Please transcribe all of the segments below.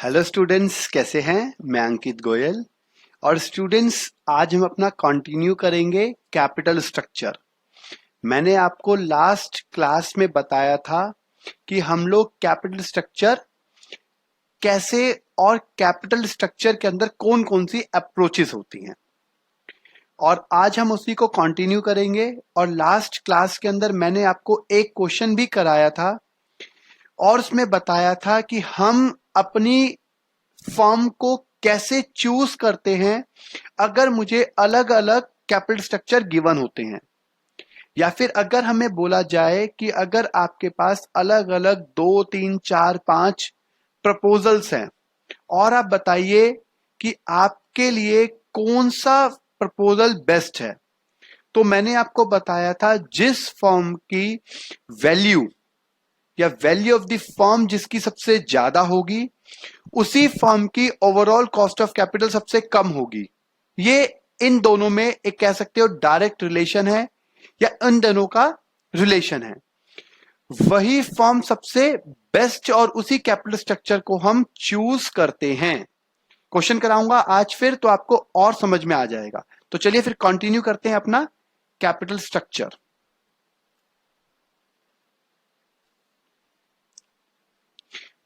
Hello students, कैसे हैं? मैं अंकित गोयल। और स्टूडेंट्स, आज हम अपना कंटिन्यू करेंगे कैपिटल स्ट्रक्चर। मैंने आपको लास्ट क्लास में बताया था कि हम लोग कैपिटल स्ट्रक्चर कैसे और कैपिटल स्ट्रक्चर के अंदर कौन कौन सी अप्रोचेस होती हैं, और आज हम उसी को कंटिन्यू करेंगे। और लास्ट क्लास के अंदर मैंने आपको एक क्वेश्चन भी कराया था और उसमें बताया था कि हम अपनी फर्म को कैसे चूज करते हैं अगर मुझे अलग अलग कैपिटल स्ट्रक्चर गिवन होते हैं, या फिर अगर हमें बोला जाए कि अगर आपके पास अलग अलग 2 3 4 5 प्रपोजल्स हैं और आप बताइए कि आपके लिए कौन सा प्रपोजल बेस्ट है। तो मैंने आपको बताया था जिस फर्म की वैल्यू या वैल्यू ऑफ द फर्म जिसकी सबसे ज्यादा होगी उसी फर्म की ओवरऑल कॉस्ट ऑफ कैपिटल सबसे कम होगी। ये इन दोनों में एक कह सकते हो डायरेक्ट रिलेशन है या इन दोनों का रिलेशन है। वही फर्म सबसे बेस्ट और उसी कैपिटल स्ट्रक्चर को हम चूज करते हैं। क्वेश्चन कराऊंगा आज फिर तो आपको और समझ में आ जाएगा। तो चलिए फिर कंटिन्यू करते हैं अपना कैपिटल स्ट्रक्चर।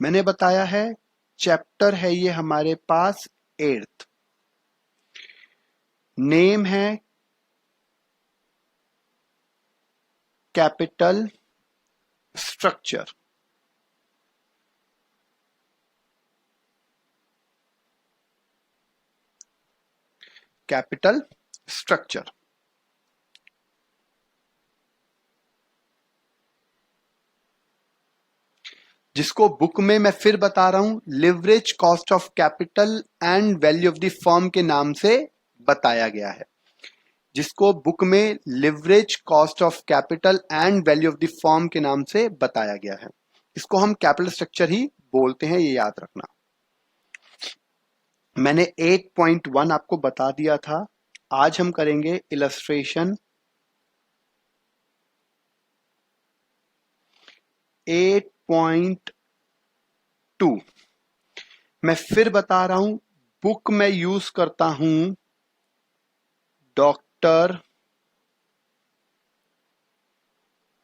मैंने बताया है चैप्टर है ये हमारे पास 8th। नेम है कैपिटल स्ट्रक्चर। कैपिटल स्ट्रक्चर जिसको बुक में मैं फिर बता रहा हूं leverage cost of capital and value of the firm के नाम से बताया गया है। जिसको बुक में leverage cost of capital and value of the firm के नाम से बताया गया है। इसको हम कैपिटल स्ट्रक्चर ही बोलते हैं, ये याद रखना। मैंने 8.1 आपको बता दिया था। आज हम करेंगे इलस्ट्रेशन 8.2। मैं फिर बता रहा हूं, बुक में यूज करता हूं डॉक्टर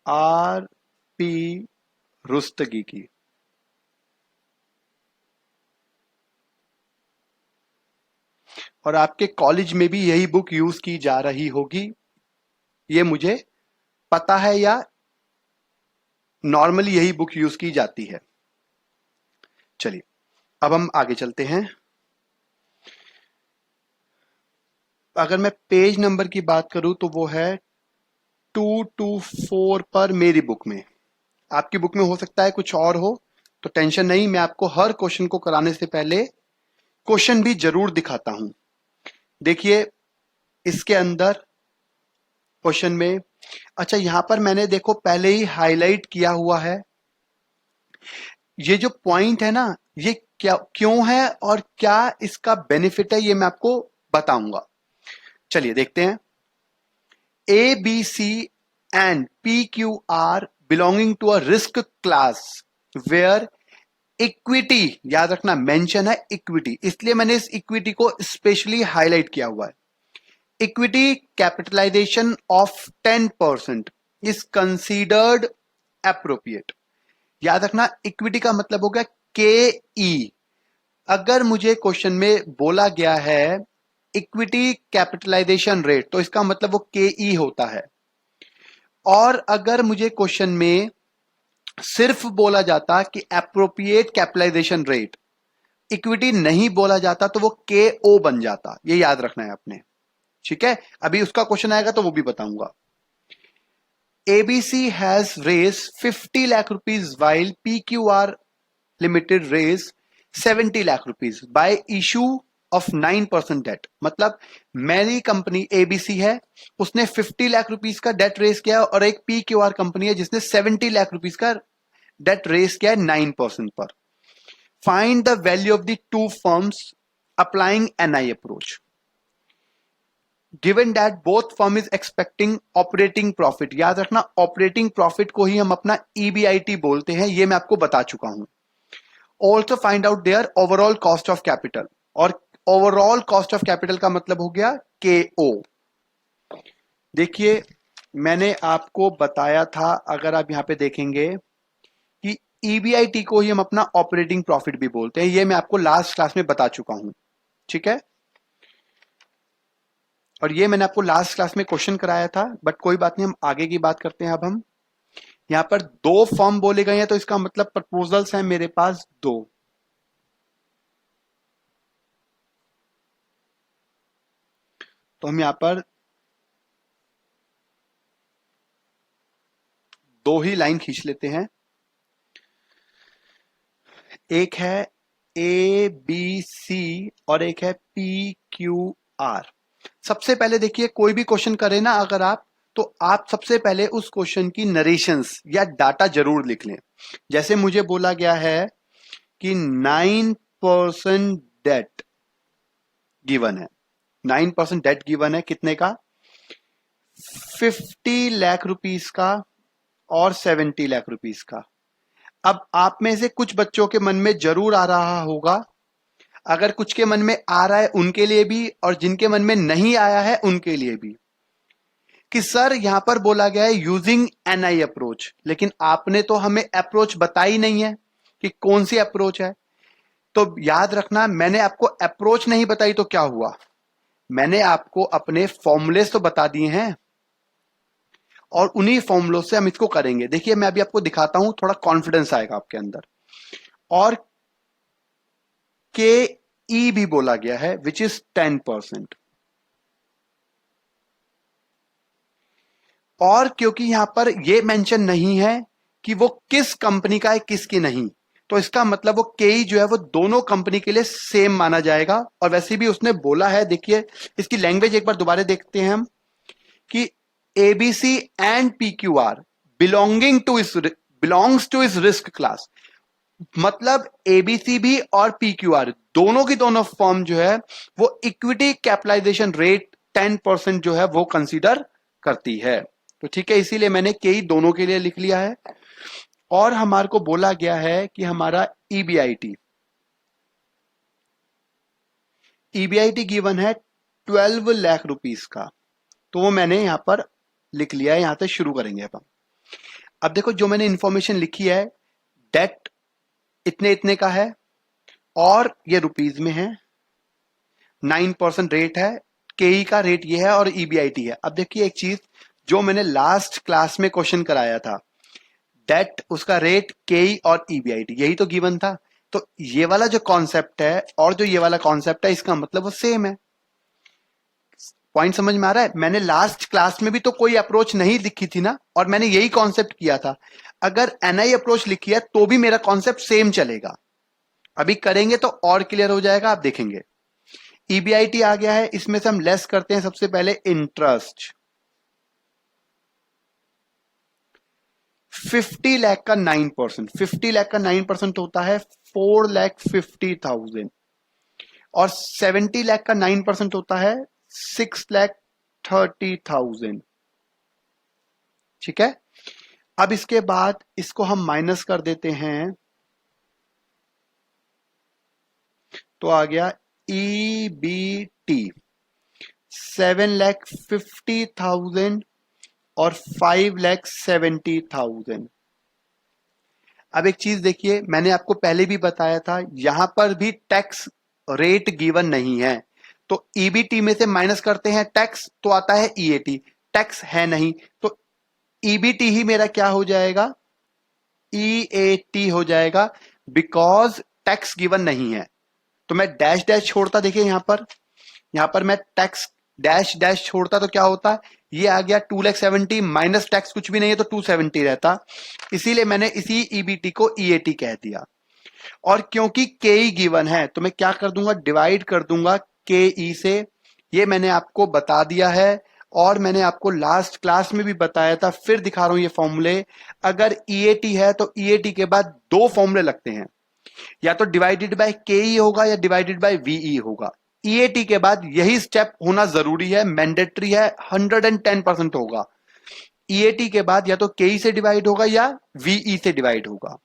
R.P. रुस्तगी की। और आपके कॉलेज में भी यही बुक यूज की जा रही होगी, ये मुझे पता है, या नॉर्मली यही बुक यूज की जाती है। चलिए अब हम आगे चलते हैं। अगर मैं पेज नंबर की बात करूं तो वो है 224 पर मेरी बुक में। आपकी बुक में हो सकता है कुछ और हो, तो टेंशन नहीं, मैं आपको हर क्वेश्चन को कराने से पहले क्वेश्चन भी जरूर दिखाता हूं। देखिए इसके अंदर क्वेश्चन में, अच्छा यहां पर मैंने देखो पहले ही हाईलाइट किया हुआ है। ये जो पॉइंट है ना, ये क्या क्यों है और क्या इसका बेनिफिट है, ये मैं आपको बताऊंगा। चलिए देखते हैं। A B C and P Q R belonging to a risk class where equity, याद रखना मेंशन है इक्विटी, इसलिए मैंने इस इक्विटी को स्पेशली हाईलाइट किया हुआ है। Equity capitalisation of 10% is considered appropriate. याद रखना इक्विटी का मतलब हो गया के ई। अगर मुझे क्वेश्चन में बोला गया है इक्विटी कैपिटलाइजेशन रेट, तो इसका मतलब वो के ई होता है। और अगर मुझे क्वेश्चन में सिर्फ बोला जाता कि एप्रोप्रिएट कैपिटलाइजेशन रेट, इक्विटी नहीं बोला जाता, तो वो के ओ बन जाता। ये याद रखना है आपने, ठीक है। अभी उसका क्वेश्चन आएगा तो वो भी बताऊंगा। ABC has raised 50 lakh rupees while PQR Limited raised 70 lakh rupees by issue of 9% debt. मतलब मेरी कंपनी ABC है, उसने 50 लाख रुपीस का डेट रेस किया, और एक PQR कंपनी है जिसने 70 लाख रुपीस का डेट रेस किया है 9% पर। Find the value of the two firms applying NI approach given that both firm is expecting operating profit. याद रखना ऑपरेटिंग प्रॉफिट को ही हम अपना EBIT बोलते हैं, ये मैं आपको बता चुका हूं। Also find out their overall cost of capital, और ओवरऑल कॉस्ट ऑफ कैपिटल का मतलब हो गया KO। देखिए मैंने आपको बताया था, अगर आप यहां पे देखेंगे कि EBIT को ही हम अपना ऑपरेटिंग प्रॉफिट भी बोलते हैं, ये मैं आपको लास्ट क्लास में बता चुका हूं, ठीक है। और ये मैंने आपको लास्ट क्लास में क्वेश्चन कराया था, बट कोई बात नहीं, हम आगे की बात करते हैं। अब हम यहां पर दो फॉर्म बोले गए हैं, तो इसका मतलब प्रपोजल्स हैं मेरे पास दो। तो हम यहां पर दो ही लाइन खींच लेते हैं। एक है ABC और एक है PQR। सबसे पहले देखिए, कोई भी क्वेश्चन करे ना अगर आप, तो आप सबसे पहले उस क्वेश्चन की नरेशंस या डाटा जरूर लिख लें। जैसे मुझे बोला गया है कि 9% डेट गिवन है, 9% डेट गिवन है, कितने का? 50 लाख रुपीस का और 70 लाख रुपीस का। अब आप में से कुछ बच्चों के मन में जरूर आ रहा होगा, अगर कुछ के मन में आ रहा है उनके लिए भी, और जिनके मन में नहीं आया है उनके लिए भी, कि सर यहां पर बोला गया है यूजिंग NI अप्रोच, लेकिन आपने तो हमें अप्रोच बताई नहीं है कि कौन सी अप्रोच है। तो याद रखना, मैंने आपको अप्रोच नहीं बताई तो क्या हुआ, मैंने आपको अपने फॉर्मूलेस तो बता दिए हैं, और उन्हीं फॉर्मूलों से हम इसको करेंगे। देखिए मैं अभी आपको दिखाता हूं, थोड़ा कॉन्फिडेंस आएगा आपके अंदर। और KE भी बोला गया है, विच इज 10%। और क्योंकि यहां पर यह मेंशन नहीं है कि वो किस कंपनी का है किसकी नहीं, तो इसका मतलब वो KE जो है वो दोनों कंपनी के लिए सेम माना जाएगा। और वैसे भी उसने बोला है, देखिए इसकी लैंग्वेज एक बार दोबारा देखते हैं हम, कि ABC and PQR belongs to इस रिस्क क्लास। मतलब ABC भी और PQR दोनों की दोनों फर्म जो है वो इक्विटी कैपिटलाइजेशन रेट 10% जो है वो कंसीडर करती है। तो ठीक है, इसीलिए मैंने KE दोनों के लिए लिख लिया है। और हमारे को बोला गया है कि हमारा EBIT गिवन है 12 लाख रुपीस का, तो वो मैंने यहां पर लिख लिया है। यहां से शुरू करेंगे अब देखो जो मैंने इंफॉर्मेशन लिखी है, डेट इतने इतने का है और ये रुपीज में है, 9% रेट है, KE का रेट ये है और EBIT है। अब देखिए एक चीज जो मैंने लास्ट क्लास में क्वेश्चन कराया था, डेट उसका रेट KE और EBIT यही तो गिवन था। तो ये वाला जो कॉन्सेप्ट है और जो ये वाला कॉन्सेप्ट है, इसका मतलब वो सेम है। पॉइंट समझ में आ रहा है? मैंने लास्ट क्लास में भी तो कोई अप्रोच नहीं लिखी थी ना, और मैंने यही कॉन्सेप्ट किया था। अगर NI अप्रोच लिखी है तो भी मेरा कॉन्सेप्ट सेम चलेगा। अभी करेंगे तो और क्लियर हो जाएगा, आप देखेंगे। EBIT आ गया है, इसमें से हम लेस करते हैं सबसे पहले इंटरेस्ट। 50 लाख का 9%, 50 लाख का 9% होता है 4,50,000, और 70 लाख का 9% होता है 6,30,000। ठीक है, अब इसके बाद इसको हम माइनस कर देते हैं, तो आ गया EBT 7,50,000 और 5,70,000। अब एक चीज देखिए, मैंने आपको पहले भी बताया था, यहां पर भी टैक्स रेट गिवन नहीं है, तो EBT में से माइनस करते हैं टैक्स, तो आता है EAT। टैक्स है नहीं, तो EBT ही मेरा क्या हो जाएगा, EAT हो जाएगा, बिकॉज टैक्स गिवन नहीं है। तो मैं डैश डैश छोड़ता, देखिए यहां पर मैं टैक्स डैश डैश छोड़ता तो क्या होता, ये आ गया 2,70,000 माइनस टैक्स कुछ भी नहीं है तो 270 रहता। इसीलिए मैंने इसी EBT को EAT कह दिया। और क्योंकि KE गिवन है तो मैं क्या कर दूंगा, डिवाइड कर दूंगा KE से। ये मैंने आपको बता दिया है, और मैंने आपको लास्ट क्लास में भी बताया था, फिर दिखा रहा हूं ये फॉर्मूले। अगर EAT है तो EAT के बाद दो फॉर्मूले लगते हैं, या तो डिवाइडेड बाय KE होगा या डिवाइडेड बाय VE होगा। EAT के बाद यही स्टेप होना जरूरी है, मैंडेटरी है, 110% होगा। EAT के बाद या तो KE से डिवाइड होगा या VE से डिवाइड होगा।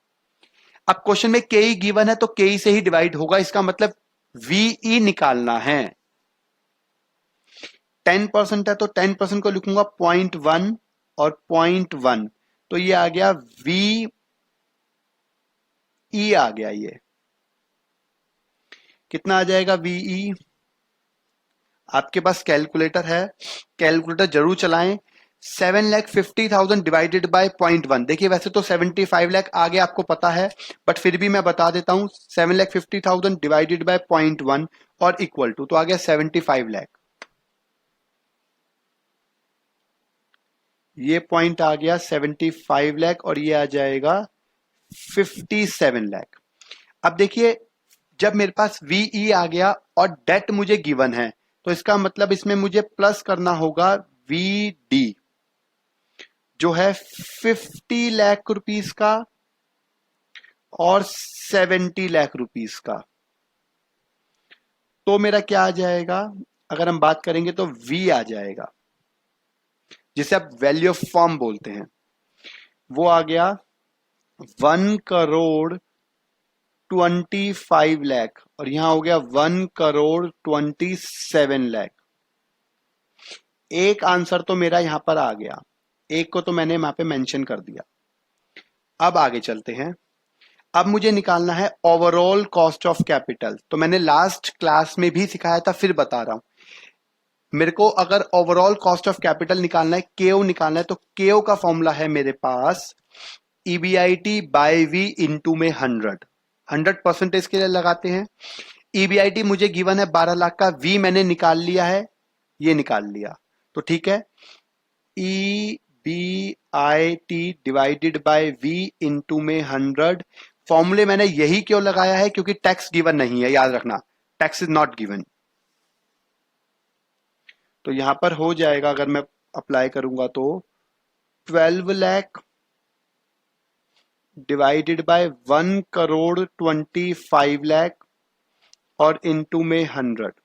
अब क्वेश्चन में के ई गिवन है तो के ई से ही डिवाइड होगा, इसका मतलब वीई निकालना है। 10% है तो 10% को लिखूंगा 0.1 और 0.1, तो ये आ गया वी ई आ गया। ये कितना आ जाएगा वीई? आपके पास कैलकुलेटर है, कैलकुलेटर जरूर चलाएं। 7,50,000 डिवाइडेड बाय 0.1, देखिए वैसे तो 75 लाख आगे आपको पता है, बट फिर भी मैं बता देता हूं। 7,50,000 डिवाइडेड बाय 0.1 और इक्वल टू, तो आ गया 75 लाख। ये पॉइंट आ गया 75 लाख और ये आ जाएगा 57 लाख। अब देखिए जब मेरे पास वीई आ गया और डेट मुझे गिवन है, तो इसका मतलब इसमें मुझे प्लस करना होगा वी डी, जो है 50 लाख रुपीस का और 70 लाख रुपीस का। तो मेरा क्या आ जाएगा? अगर हम बात करेंगे तो वी आ जाएगा, जिसे आप वैल्यू ऑफ फर्म बोलते हैं, वो आ गया 1,25 लाख और यहां हो गया 1,27 लाख। एक आंसर तो मेरा यहां पर आ गया, एक को तो मैंने वहां पे मेंशन कर दिया। अब आगे चलते हैं। अब मुझे निकालना है ओवरऑल कॉस्ट ऑफ कैपिटल। तो मैंने लास्ट क्लास में भी सिखाया था, फिर बता रहा हूं। मेरे को अगर ओवरऑल कॉस्ट ऑफ कैपिटल निकालना है, केओ निकालना है, तो केओ का फॉर्मूला है मेरे पास ईबीआईटी बाय वी इंटू में 100% के लिए लगाते हैं। ईबीआईटी मुझे गिवन है 12 लाख का, वी मैंने निकाल लिया है, ये निकाल लिया, तो ठीक है। EBIT divided by V into में 100। फॉर्मूले मैंने यही क्यों लगाया है? क्योंकि टैक्स गिवन नहीं है, याद रखना, टैक्स इज नॉट गिवन। तो यहां पर हो जाएगा, अगर मैं अप्लाई करूंगा तो 12 लाख डिवाइडेड बाय 1,25 लाख और इनटू में 100।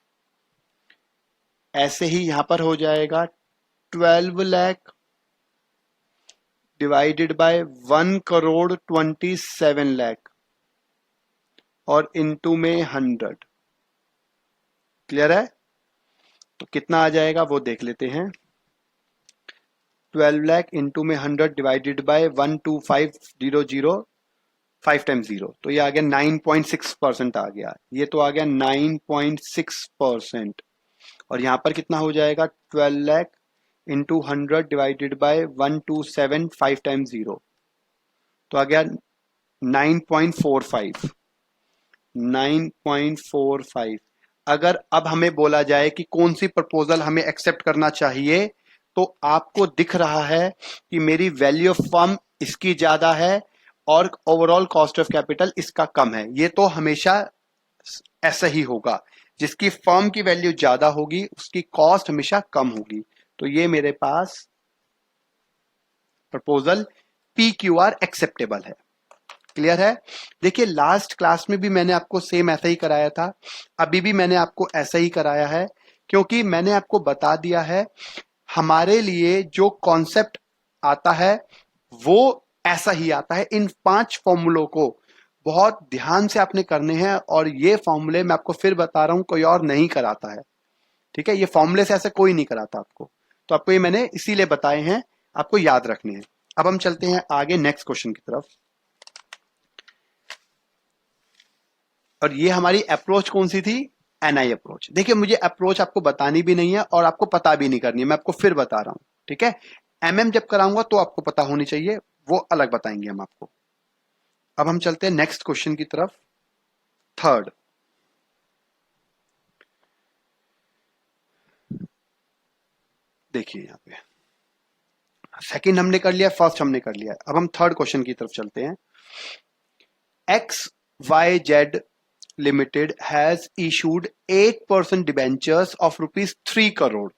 ऐसे ही यहां पर हो जाएगा 12 लाख डिवाइडेड बाय 1,27 लाख और इनटू में 100। क्लियर है? तो कितना आ जाएगा वो देख लेते हैं। 12 लाख इंटू में 100 डिवाइडेड बाय 12500, 5 टाइम्स 0, तो ये आ गया 9.6% आ गया। ये तो आ गया 9.6%। और यहां पर कितना हो जाएगा? 12 lakh into 100 divided by 127, 5 times 0, तो आ गया 9.45। 9.45। अगर अब हमें बोला जाए कि कौन सी प्रपोजल हमें एक्सेप्ट करना चाहिए, तो आपको दिख रहा है कि मेरी वैल्यू ऑफ फर्म इसकी ज्यादा है और ओवरऑल कॉस्ट ऑफ कैपिटल इसका कम है। ये तो हमेशा ऐसा ही होगा, जिसकी फर्म की वैल्यू ज्यादा होगी उसकी कॉस्ट हमेशा कम होगी। तो ये मेरे पास प्रपोजल PQR एक्सेप्टेबल है। क्लियर है? देखिए लास्ट क्लास में भी मैंने आपको सेम ऐसा ही कराया था, अभी भी मैंने आपको ऐसा ही कराया है, क्योंकि मैंने आपको बता दिया है हमारे लिए जो कॉन्सेप्ट आता है वो ऐसा ही आता है। इन 5 फॉर्मूलों को बहुत ध्यान से आपने करने हैं, और ये फॉर्मूले मैं आपको फिर बता रहा हूं कोई और नहीं कराता है। ठीक है? ये फॉर्मूले से ऐसे कोई नहीं कराता आपको, तो आपको ये मैंने इसीलिए बताए हैं, आपको याद रखने हैं। अब हम चलते हैं आगे नेक्स्ट क्वेश्चन की तरफ। और ये हमारी अप्रोच कौन सी थी? NI approach. देखिए मुझे अप्रोच आपको बतानी भी नहीं है और आपको पता भी नहीं करनी है, मैं आपको फिर बता रहा हूं। ठीक है? एमएम जब कराऊंगा तो आपको पता होनी चाहिए, वो अलग बताएंगे हम आपको। अब हम चलते हैं नेक्स्ट क्वेश्चन की तरफ, थर्ड। देखिए यहां पे सेकंड हमने कर लिया, फर्स्ट हमने कर लिया, अब हम थर्ड क्वेश्चन की तरफ चलते हैं। XYZ Limited has issued 8% debentures of rupees 3 crore.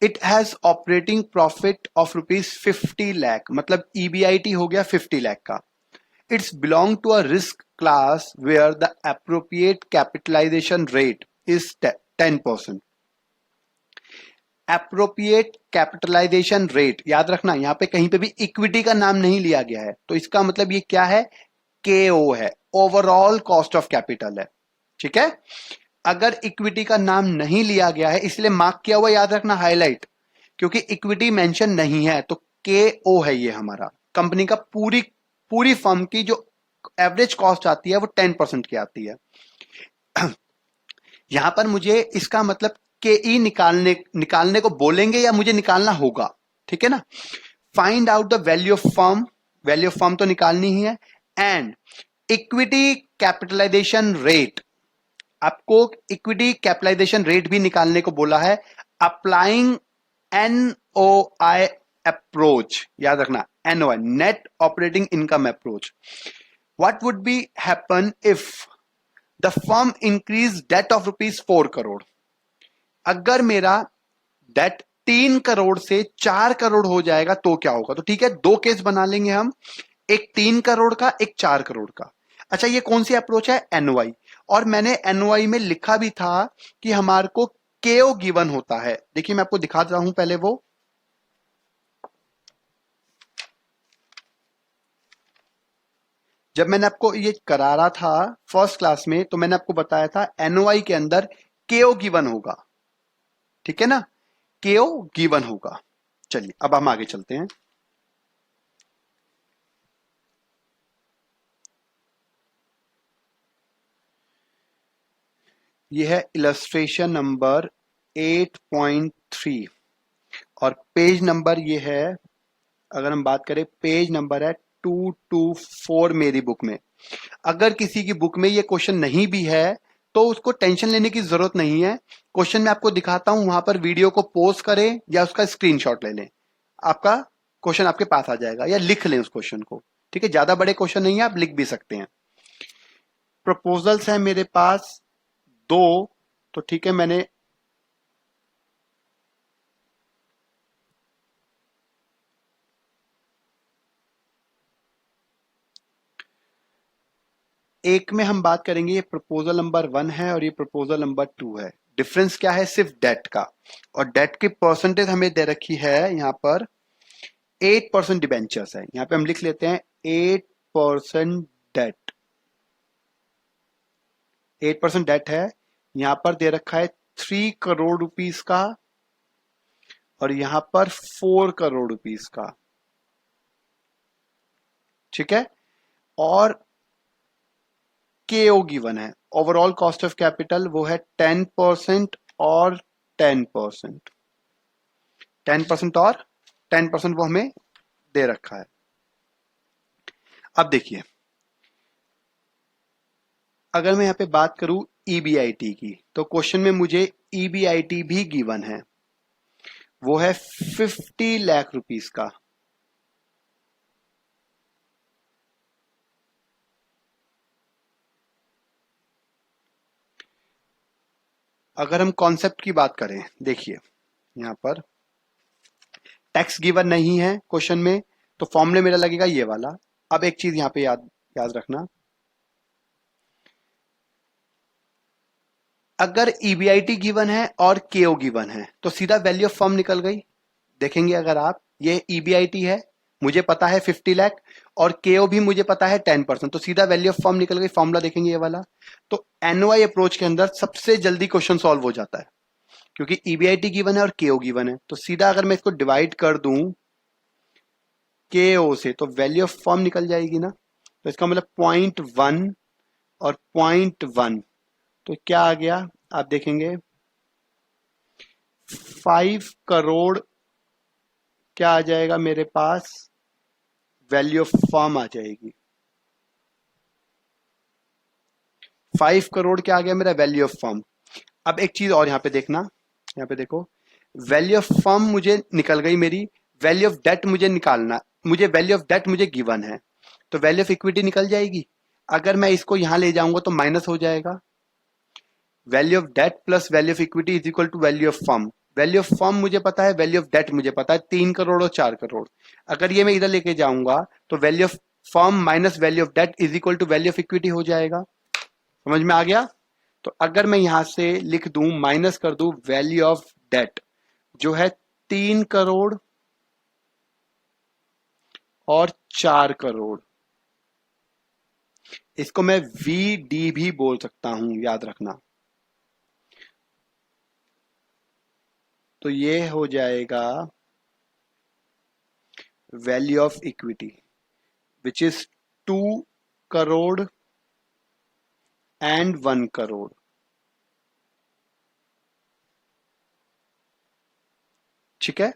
It has operating profit of rupees 50 lakh, मतलब EBIT हो गया 50 लाख का। It's belong to a risk class where the appropriate capitalization rate is 10%. Appropriate capitalization rate, याद रखना यहां पे कहीं पे भी इक्विटी का नाम नहीं लिया गया है, तो इसका मतलब ये क्या है? KO है, ओवरऑल कॉस्ट ऑफ कैपिटल है। ठीक है, अगर इक्विटी का नाम नहीं लिया गया है, इसलिए मार्क किया हुआ याद रखना, हाईलाइट, क्योंकि इक्विटी मेंशन नहीं है, तो KO है ये हमारा कंपनी का पूरी पूरी फर्म की जो एवरेज कॉस्ट आती है वो 10% की आती है। यहां पर मुझे इसका मतलब KE निकालने को बोलेंगे या मुझे निकालना होगा, ठीक है ना। Find out the value of firm, value of firm तो निकालनी ही है, एंड इक्विटी कैपिटलाइजेशन रेट, आपको इक्विटी कैपिटलाइजेशन रेट भी निकालने को बोला है। अप्लाइंग NOI अप्रोच, याद रखना NOI, net operating income approach. What would be happen if the firm increase date of ₹4 crore. अगर मेरा डेट 3 करोड़ से 4 करोड़ हो जाएगा तो क्या होगा? तो ठीक है, दो केस बना लेंगे हम, एक 3 करोड़ का, एक 4 करोड़ का। अच्छा, ये कौन सी अप्रोच है? NOI। और मैंने NOI में लिखा भी था कि हमारे को KO गिवन होता है। देखिए मैं आपको दिखाता हूं पहले वो, जब मैंने आपको ये करा रहा था फर्स्ट क्लास में, तो मैंने आपको बताया था NOI के अंदर KO गिवन होगा, ठीक है ना, KO गिवन होगा। चलिए अब हम आगे चलते हैं। ये है इलस्ट्रेशन नंबर 8.3 और पेज नंबर ये है, अगर हम बात करें पेज नंबर है 224 मेरी बुक में। अगर किसी की बुक में ये क्वेश्चन नहीं भी है तो उसको टेंशन लेने की जरूरत नहीं है। क्वेश्चन मैं आपको दिखाता हूं, वहां पर वीडियो को पॉज करें या उसका स्क्रीनशॉट ले लें, आपका क्वेश्चन आपके पास आ जाएगा, या लिख लें उस क्वेश्चन को। ठीक है, ज्यादा बड़े क्वेश्चन नहीं है, आप लिख भी सकते हैं। प्रपोजल्स है मेरे पास 2, तो ठीक है, मैंने एक में हम बात करेंगे, ये प्रपोजल नंबर 1 है और ये प्रपोजल नंबर 2 है। डिफरेंस क्या है? सिर्फ डेट का, और डेट की परसेंटेज हमें दे रखी है यहां पर 8% डिबेंचर्स है। यहां पे हम लिख लेते हैं 8% डेट, 8% डेट है। यहां पर दे रखा है 3 करोड़ रुपीस का और यहां पर 4 करोड़ रुपीस का, ठीक है। और KO गिवन है, ओवरऑल कॉस्ट ऑफ कैपिटल वो है 10% और 10%, 10% और 10% वो हमें दे रखा है। अब देखिए, अगर मैं यहां पे बात करूं EBIT की, तो क्वेश्चन में मुझे EBIT भी गिवन है, वो है 50 लाख रुपीस का। अगर हम कॉन्सेप्ट की बात करें, देखिए यहां पर टैक्स गिवन नहीं है क्वेश्चन में, तो फॉर्मूले मेरा लगेगा ये वाला। अब एक चीज यहां पे याद याद रखना, अगर EBIT गिवन है और KO गिवन है तो सीधा वैल्यू ऑफ फर्म निकल गई। देखेंगे अगर आप, ये EBIT है, मुझे पता है 50 लाख, और KO भी मुझे पता है 10%, तो सीधा वैल्यू ऑफ फर्म निकल गई। फॉर्मूला देखेंगे ये वाला, तो NOI अप्रोच के अंदर सबसे जल्दी क्वेश्चन सॉल्व हो जाता है, क्योंकि EBIT गिवन है और KO गिवन है। तो सीधा अगर मैं इसको डिवाइड कर दूं KO से, तो वैल्यू ऑफ फर्म निकल जाएगी ना। तो इसका मतलब 0.1 और 0.1, तो क्या आ गया आप देखेंगे 5 करोड़, क्या आ जाएगा मेरे पास? वैल्यू ऑफ फर्म आ जाएगी 5 करोड़। क्या आ गया मेरा? Value of firm. अब एक चीज और यहां पे देखना, यहां पे देखो, वैल्यू ऑफ फर्म मुझे निकल गई मेरी, वैल्यू ऑफ डेट मुझे निकालना, मुझे वैल्यू ऑफ डेट मुझे गिवन है, तो वैल्यू ऑफ इक्विटी निकल जाएगी। अगर मैं इसको यहां ले जाऊंगा तो माइनस हो जाएगा, value of debt plus value of equity is equal to value of firm. Value of firm मुझे पता है, वैल्यू ऑफ डेट मुझे पता है, 3 करोड़ और 4 करोड़। अगर ये मैं इधर लेके जाऊंगा तो value of firm minus value of debt is equal to value of equity हो जाएगा। समझ में आ गया? तो अगर मैं यहां से लिख दूं, माइनस कर दूं वैल्यू ऑफ डेट जो है 3 करोड़ और 4 करोड़, इसको मैं VD भी बोल सकता हूं, याद रखना। तो ये हो जाएगा value of equity which is 2 crore and 1 crore. ठीक है,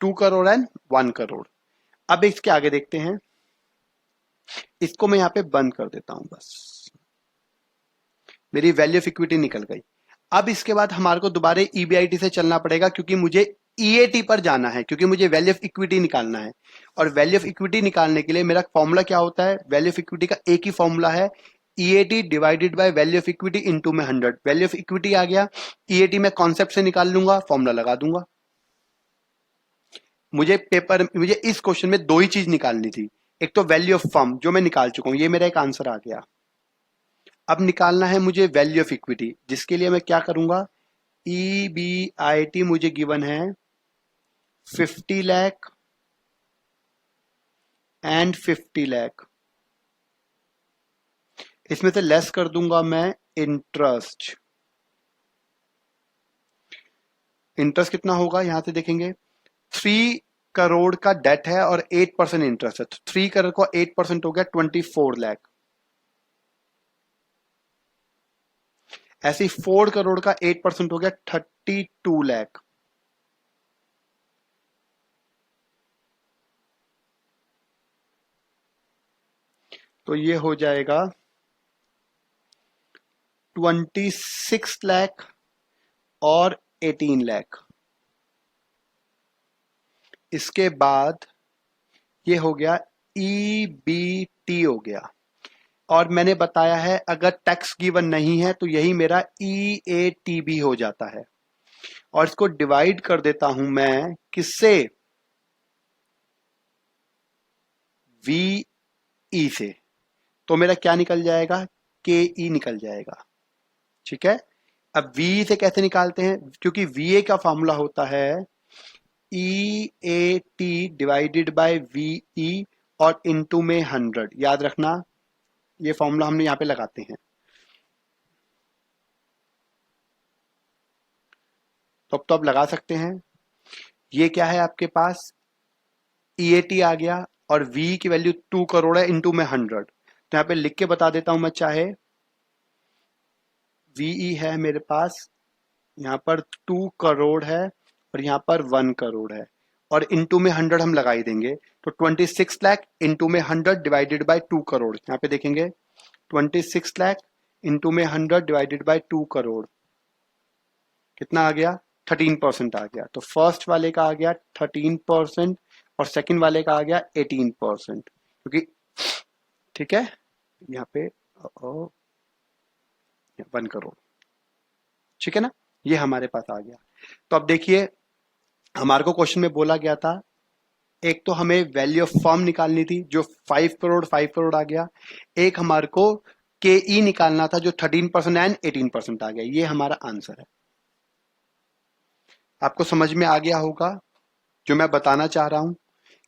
2 करोड़ एंड 1 करोड़। अब इसके आगे देखते हैं, इसको मैं यहां पे बंद कर देता हूं, बस मेरी वैल्यू ऑफ इक्विटी निकल गई। अब इसके बाद हमारे को दोबारा ईबीआईटी से चलना पड़ेगा, क्योंकि मुझे ईएटी पर जाना है, क्योंकि मुझे वैल्यू ऑफ इक्विटी निकालना है। और वैल्यू ऑफ इक्विटी निकालने के लिए मेरा फॉर्मूला क्या होता है? वैल्यू ऑफ इक्विटी का एक ही फॉर्मूला है, EAT divided by value of equity into में 100। वैल्यू ऑफ इक्विटी आ गया, ईएटी में कॉन्सेप्ट से निकाल लूंगा, फॉर्मूला लगा दूंगा। मुझे इस क्वेश्चन में दो ही चीज निकालनी थी, एक तो वैल्यू ऑफ फर्म जो मैं निकाल चुका हूं, ये मेरा एक आंसर आ गया। अब निकालना है मुझे वैल्यू ऑफ इक्विटी, जिसके लिए मैं क्या करूंगा, ईबीआईटी मुझे गिवन है 50 लाख एंड 50 लाख। इसमें से लेस कर दूंगा मैं इंटरेस्ट। इंटरेस्ट कितना होगा यहां से देखेंगे, 3 करोड़ का डेट है और 8% इंटरेस्ट है, तो 3 करोड़ का 8% हो गया 24 लाख। ऐसे ही 4 करोड़ का 8% हो गया 32 लाख। तो ये हो जाएगा 26 लाख और 18 लाख। इसके बाद ये हो गया ईबीटी हो गया, और मैंने बताया है अगर टैक्स गिवन नहीं है तो यही मेरा ईएटीबी हो जाता है। और इसको डिवाइड कर देता हूं मैं किससे, वीई से, तो मेरा क्या निकल जाएगा, केई निकल जाएगा। ठीक है, अब वी से कैसे निकालते हैं, क्योंकि वीए का फॉर्मूला होता है ईएटी डिवाइडेड बाय वीई और इनटू में 100। याद रखना, ये फॉर्मूला हमने यहां पे लगाते हैं। तो अब लगा सकते हैं, ये क्या है आपके पास, ईएटी आ गया और वी की वैल्यू 2 करोड़ है इनटू में 100। तो यहां पे लिख के बता देता हूं मैं, चाहे वीई है मेरे पास, यहाँ पर 2 करोड़ है और यहाँ पर 1 करोड़ है, और इनटू में 100 हम लगा ही देंगे। तो 26 लाख इनटू में 100 डिवाइडेड बाय 2 करोड़, यहाँ पे देखेंगे 26 लाख इनटू में 100 डिवाइडेड बाय 2 करोड़ कितना आ गया, 13% आ गया। तो फर्स्ट वाले का आ गया 13% और सेकंड वाले का आ गया 18%, क्योंकि ठीक है यहाँ पे 1 करोड़। ठीक है ना, ये हमारे पास आ गया। तो अब देखिए, हमारे को क्वेश्चन में बोला गया था, एक तो हमें वैल्यू ऑफ फर्म निकालनी थी जो 5 करोड़ 5 करोड़ आ गया, एक हमारे को के ई निकालना था जो 13% एंड 18% आ गया। ये हमारा आंसर है। आपको समझ में आ गया होगा जो मैं बताना चाह रहा हूं,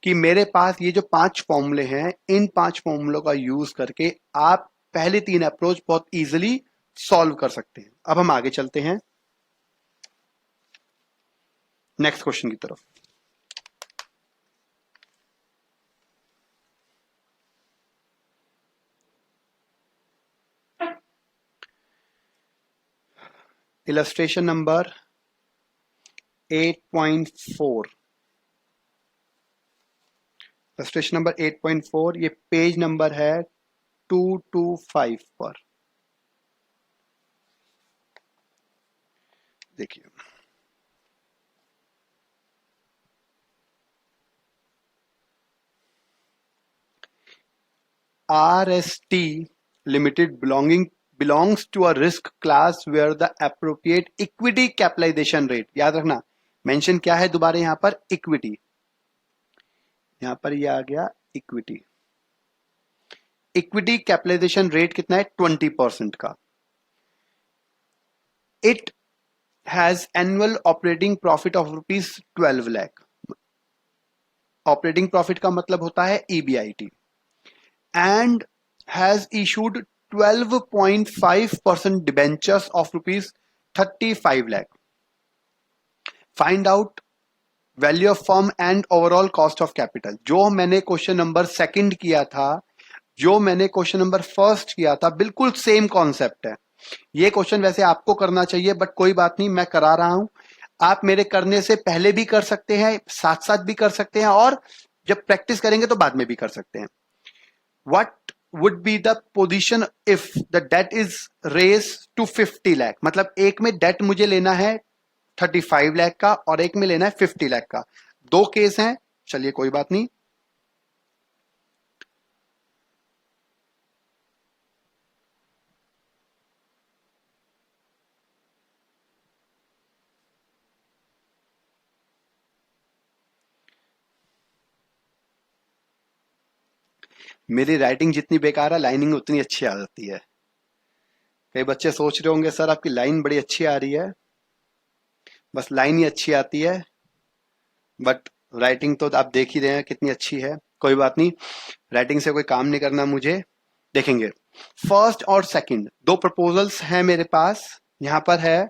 कि मेरे पास ये जो 5 फॉर्मूले हैं, इन 5 फॉर्मूलों का यूज करके आप पहले 3 अप्रोच बहुत इजीली सॉल्व कर सकते हैं। अब हम आगे चलते हैं नेक्स्ट क्वेश्चन की तरफ। इलस्ट्रेशन नंबर 8.4, इलस्ट्रेशन नंबर 8.4, ये पेज नंबर है 225 पर। देखिए, RST Limited belongs to a risk class where the appropriate equity capitalization rate, याद रखना मेंशन क्या है दोबारा यहां पर, इक्विटी। यहां पर ये आ गया इक्विटी। इक्विटी कैपिटलाइजेशन रेट कितना है, 20% का। It has annual operating profit of ₹12 lakh. Operating profit का मतलब होता है EBIT, and has issued 12.5% debentures of rupees 35 lakh. Find out value of firm and overall cost of capital. जो मैंने क्वेश्चन नंबर सेकंड किया था, जो मैंने क्वेश्चन नंबर फर्स्ट किया था, बिल्कुल सेम कॉन्सेप्ट है. ये क्वेश्चन वैसे आपको करना चाहिए, बट कोई बात नहीं, मैं करा रहा हूं. आप मेरे करने से पहले भी कर सकते हैं, साथ साथ भी कर सकते हैं, और जब प्रैक्टिस करेंगे तो बाद में भी कर सकते हैं. What would be the position if the debt is raise to 50 lakh. मतलब एक में डेट मुझे लेना है 35 लाख का और एक में लेना है 50 लाख का. दो केस हैं, चलिए कोई बात नहीं. मेरी राइटिंग जितनी बेकार है, लाइनिंग उतनी अच्छी आ जाती है. कई बच्चे सोच रहे होंगे सर आपकी लाइन बड़ी अच्छी आ रही है. बस लाइन ही अच्छी आती है, बट राइटिंग तो आप देख ही रहे हैं कितनी अच्छी है. कोई बात नहीं, राइटिंग से कोई काम नहीं करना मुझे. देखेंगे फर्स्ट और सेकंड दो प्रपोजल्स हैं मेरे पास. यहां पर है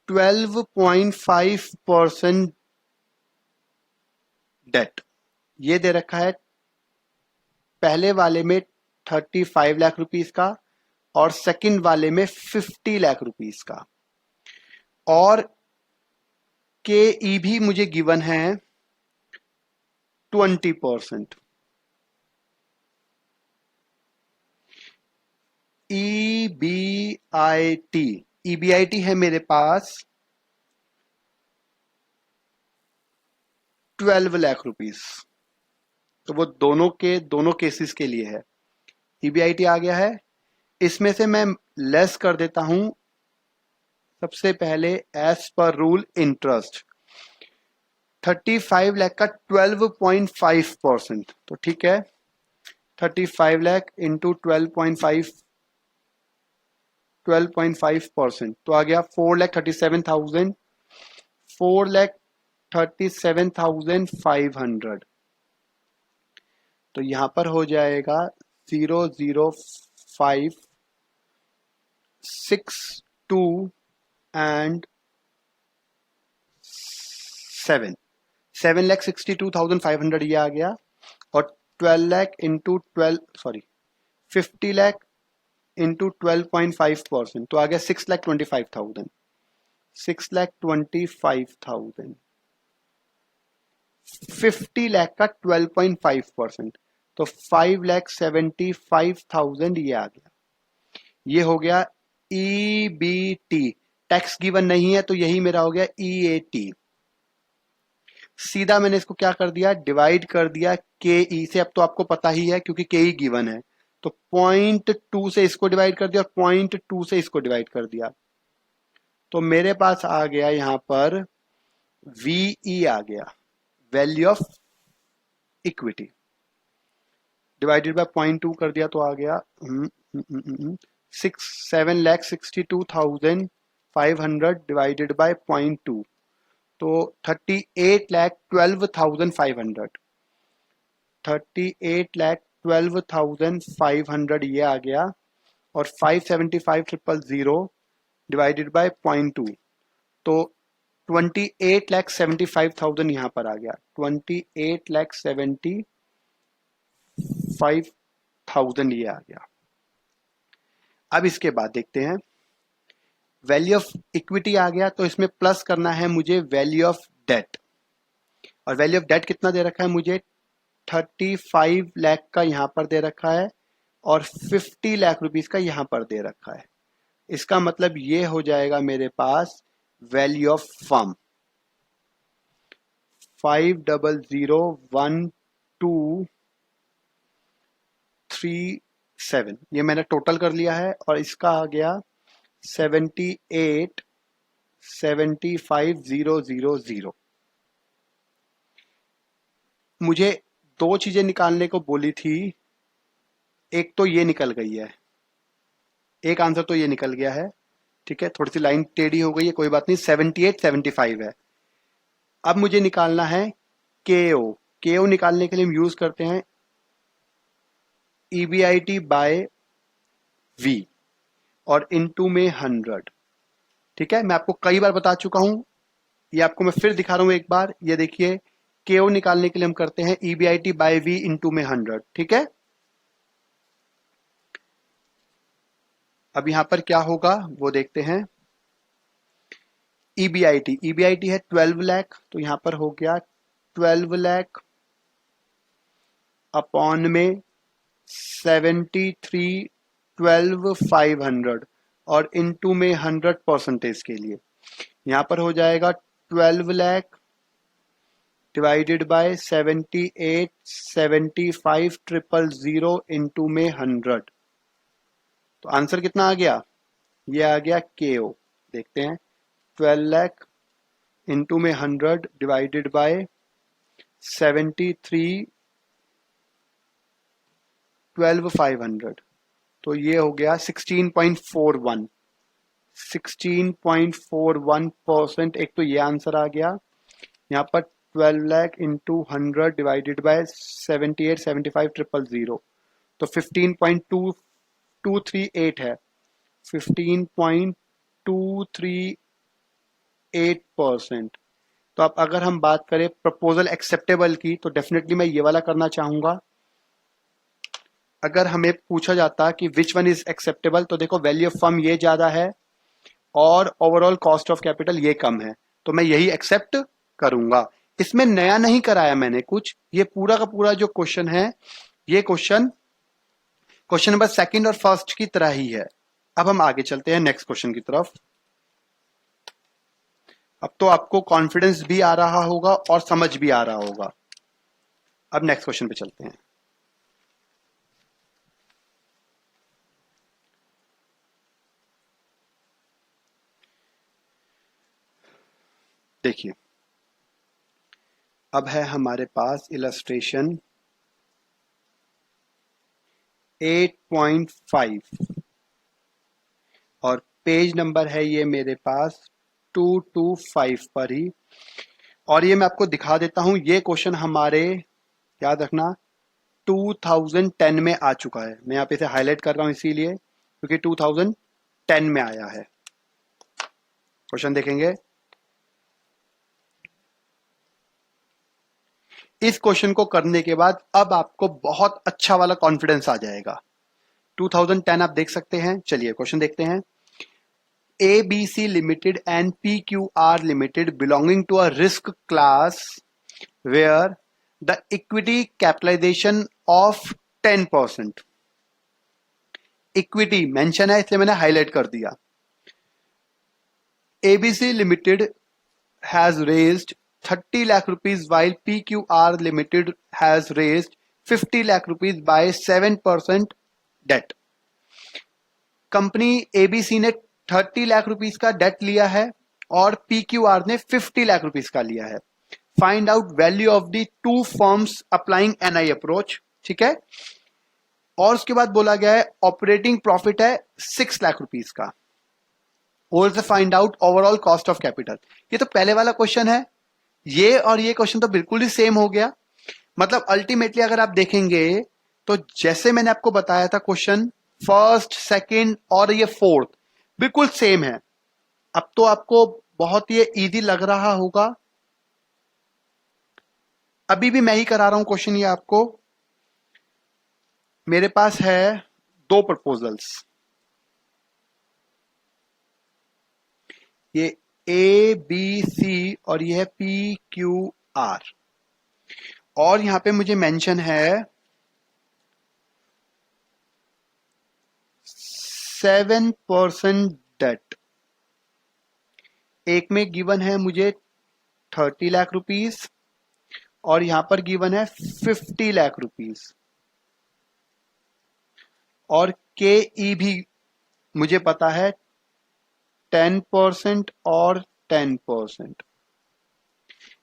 12.5% डेट, ये दे रखा है. पहले वाले में 35 लाख रुपीस का और सेकंड वाले में 50 लाख रुपीस का. और के ई भी मुझे गिवन है 20%. ईबीआईटी है मेरे पास 12 लाख रुपीस. तो वो दोनों केसेस के लिए है. ईबीआईटी आ गया है. इसमें से मैं लेस कर देता हूं सबसे पहले as per rule interest. 35 lakh का 12.5%, तो ठीक है. 35 लाख इंटू 12.5% तो आ गया 4,37,000. 4,37,500. तो यहां पर हो जाएगा 00562 एंड 7,62,500 ये आ गया. और 12 लाख इंटू 50 लाख इंटू 12.5% तो आ गया 6,25,000. 6,25,000. 50 लाख का 12.5% तो 5,75,000 ये आ गया. ये हो गया ईबीटी. टैक्स गिवन नहीं है तो यही मेरा हो गया ईएटी. सीधा मैंने इसको क्या कर दिया, डिवाइड कर दिया के ई से. अब तो आपको पता ही है क्योंकि के ई गिवन है, तो 0.2 से इसको डिवाइड कर दिया और 0.2 से इसको डिवाइड कर दिया. तो मेरे पास आ गया यहां पर वीई आ गया, value of equity. Divided by 0.2 कर दिया तो आ गया 7,62,500 डिवाइडेड बाय 0.2 तो 38,12,500. 38,12,500 ये आ गया. और 575,000 डिवाइडेड बाय 0.2 तो 28,75,000 यहां पर आ गया. 28,75,000 ये आ गया. अब इसके बाद देखते हैं वैल्यू ऑफ इक्विटी आ गया, तो इसमें प्लस करना है मुझे वैल्यू ऑफ डेट. और वैल्यू ऑफ डेट कितना दे रखा है मुझे, 35 लाख का यहां पर दे रखा है और 50 लाख रुपीस का यहां पर दे रखा है. इसका मतलब ये हो जाएगा मेरे पास वैल्यू ऑफ फर्म 500,1237. ये मैंने टोटल कर लिया है और इसका आ गया 78,75,000. मुझे दो चीजें निकालने को बोली थी, एक तो ये निकल गई है, एक आंसर तो ये निकल गया है. ठीक है, थोड़ी सी लाइन टेढ़ी हो गई है, कोई बात नहीं. 78,75 है. अब मुझे निकालना है केओ. केओ निकालने के लिए हम यूज करते हैं EBIT बाय V और इनटू में 100। ठीक है, मैं आपको कई बार बता चुका हूं, ये आपको मैं फिर दिखा रहा हूं एक बार। ये देखिए, KO निकालने के लिए हम करते हैं EBIT बाय V इनटू में 100। ठीक है, अब यहां पर क्या होगा वो देखते हैं। EBIT है 12 लाख, तो यहां पर हो गया 12 लाख अपॉन में 73 12,500 और इनटू में 100% के लिए यहां पर हो जाएगा 12 लाख डिवाइडेड बाय 78 75 000 इनटू में 100। तो आंसर कितना आ गया? ये आ गया KO। देखते हैं, 12 लाख इनटू में 100 डिवाइडेड बाय 73 12,500, तो ये हो गया 16.41। 16.41%। एक तो ये आंसर आ गया। यहाँ पर 12 लाख इंटू 100 डिवाइडेड बाय 78 75 000, तो 15.238 है। 15.238%। तो अब अगर हम बात करें प्रपोजल एक्सेप्टेबल की, तो डेफिनेटली मैं ये वाला करना चाहूंगा। अगर हमें पूछा जाता कि विच वन इज एक्सेप्टेबल, तो देखो वैल्यू ऑफ फर्म ये ज्यादा है और ओवरऑल कॉस्ट ऑफ कैपिटल ये कम है, तो मैं यही एक्सेप्ट करूंगा। इसमें नया नहीं कराया मैंने कुछ, ये पूरा का पूरा जो क्वेश्चन है, ये क्वेश्चन नंबर सेकंड और फर्स्ट की तरह ही है। अब हम आगे चलते हैं नेक्स्ट क्वेश्चन की तरफ। अब तो आपको कॉन्फिडेंस भी आ रहा होगा और समझ भी आ रहा होगा। अब नेक्स्ट क्वेश्चन पे चलते हैं। देखिए, अब है हमारे पास इलस्ट्रेशन 8.5 और पेज नंबर है ये मेरे पास 225 पर ही। और ये मैं आपको दिखा देता हूं, ये क्वेश्चन हमारे, याद रखना, 2010 में आ चुका है। मैं यहाँ पे इसे हाईलाइट कर रहा हूं इसीलिए क्योंकि 2010 में आया है। क्वेश्चन देखेंगे, इस क्वेश्चन को करने के बाद अब आपको बहुत अच्छा वाला कॉन्फिडेंस आ जाएगा। 2010 आप देख सकते हैं। चलिए क्वेश्चन देखते हैं। ABC Limited and PQR Limited belonging to a risk class where the equity capitalization of 10%, equity mention है इसलिए मैंने हाईलाइट कर दिया। ABC Limited has raised 30 lakh rupees while PQR Limited has raised 50 lakh rupees by 7% debt. Company ABC ने 30 lakh rupees का date लिया है और PQR ने 50 लाख रुपीस का लिया है। Find out value of the two firms applying NI approach. ठीक है, और उसके बाद बोला गया है ऑपरेटिंग प्रॉफिट है 6 लाख रुपीस का, और से find out overall cost of capital. ये तो पहले वाला क्वेश्चन है, ये और ये क्वेश्चन तो बिल्कुल ही सेम हो गया। मतलब अल्टीमेटली अगर आप देखेंगे तो जैसे मैंने आपको बताया था क्वेश्चन फर्स्ट सेकंड और ये फोर्थ बिल्कुल सेम है। अब तो आपको बहुत ही इजी लग रहा होगा। अभी भी मैं ही करा रहा हूं क्वेश्चन ये आपको। मेरे पास है दो प्रपोजल्स, ये ABC और ये है PQR, और यहां पे मुझे मेंशन है 7% डेट। एक में गिवन है मुझे 30 लाख रुपीस और यहां पर गिवन है 50 लाख रुपीस, और KE भी मुझे पता है 10% और 10%।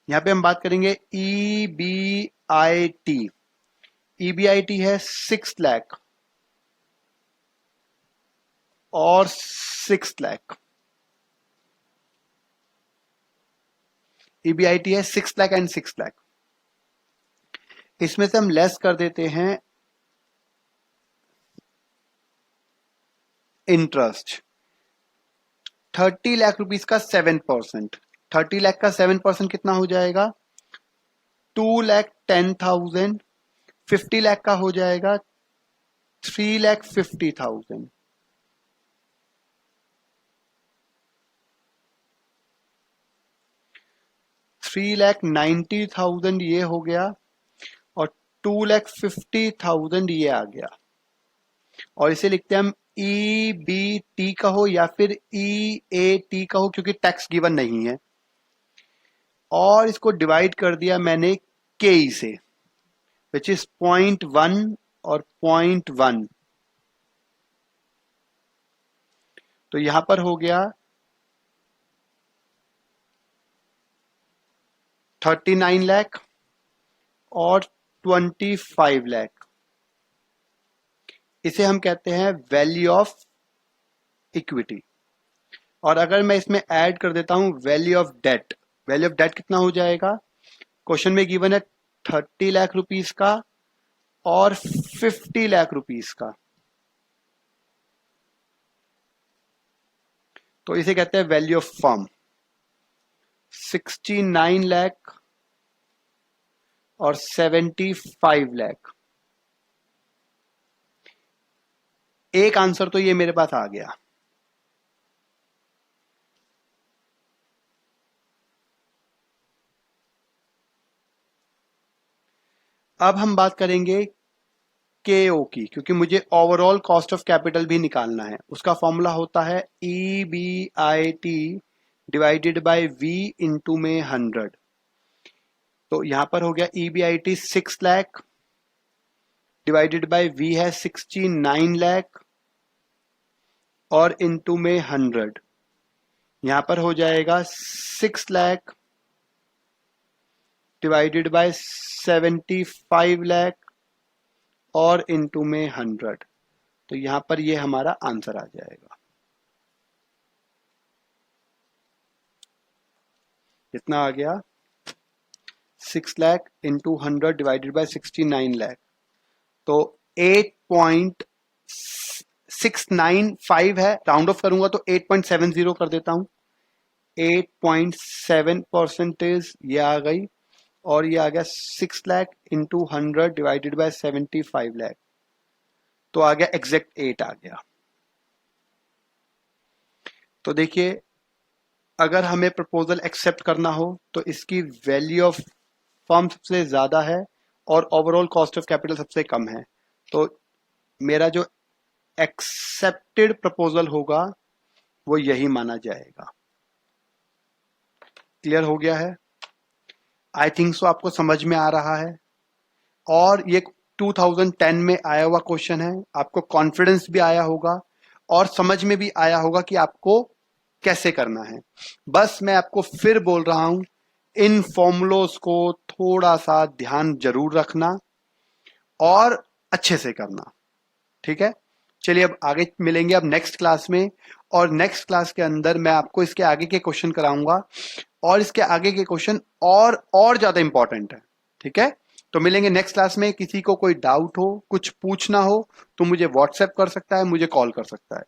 यहां पे हम बात करेंगे EBIT। EBIT है 6 लाख और 6 लाख। EBIT है 6 लाख एंड 6 लाख। इसमें से हम लेस कर देते हैं इंटरेस्ट। 30 लाख रुपीस का 7%, 30 लाख का 7% कितना हो जाएगा? 2,10,000। 50 लाख का हो जाएगा 3,50,000। $3,90,000 ये हो गया और 2,50,000 ये आ गया। और इसे लिखते हैं हम EBT कहो या फिर EAT कहो, क्योंकि टैक्स गिवन नहीं है। और इसको डिवाइड कर दिया मैंने KE से, विच इज 0.1 और 0.1। तो यहां पर हो गया 39 लाख और 25 लाख। इसे हम कहते हैं वैल्यू ऑफ इक्विटी। और अगर मैं इसमें ऐड कर देता हूं value of debt, value of debt कितना हो जाएगा? क्वेश्चन में गिवन है 30 लाख रुपीस का और 50 लाख रुपीस का। तो इसे कहते हैं वैल्यू ऑफ फर्म। 69 लाख और 75 लाख। एक आंसर तो ये मेरे पास आ गया। अब हम बात करेंगे KO की, क्योंकि मुझे ओवरऑल कॉस्ट ऑफ कैपिटल भी निकालना है। उसका फॉर्मूला होता है EBIT divided by V into में 100। तो यहां पर हो गया EBIT 6 lakh divided by V है 69 लाख और इंटू में 100। यहां पर हो जाएगा 6 लाख डिवाइडेड बाय 75 लाख और इंटू में 100। तो यहां पर ये हमारा आंसर आ जाएगा। कितना आ गया? 6 lakh into 100 divided by 69 lakh. तो 8.695 है, राउंड ऑफ करूंगा तो 8.70 कर देता हूं। 8.7% ये आ गई और ये आ गया 6 lakh into 100 divided by 75 lakh. तो आ गया एग्जैक्ट 8 आ गया। तो देखिए, अगर हमें प्रपोजल एक्सेप्ट करना हो तो इसकी वैल्यू ऑफ फर्म सबसे ज्यादा है और ओवरऑल कॉस्ट ऑफ कैपिटल सबसे कम है। तो मेरा जो एक्सेप्टेड प्रपोजल होगा वो यही माना जाएगा। क्लियर हो गया है? आई थिंक सो आपको समझ में आ रहा है। और ये 2010 में आया हुआ क्वेश्चन है, आपको कॉन्फिडेंस भी आया होगा और समझ में भी आया होगा कि आपको कैसे करना है। बस मैं आपको फिर बोल रहा हूं, इन फॉर्मूलोज को थोड़ा सा ध्यान जरूर रखना और अच्छे से करना। ठीक है, चलिए अब आगे मिलेंगे अब नेक्स्ट क्लास में। और नेक्स्ट क्लास के अंदर मैं आपको इसके आगे के क्वेश्चन कराऊंगा और इसके आगे के क्वेश्चन और ज्यादा इंपॉर्टेंट है। ठीक है, तो मिलेंगे नेक्स्ट क्लास में। किसी को कोई डाउट हो, कुछ पूछना हो तो मुझे व्हाट्सएप कर सकता है, मुझे कॉल कर सकता है।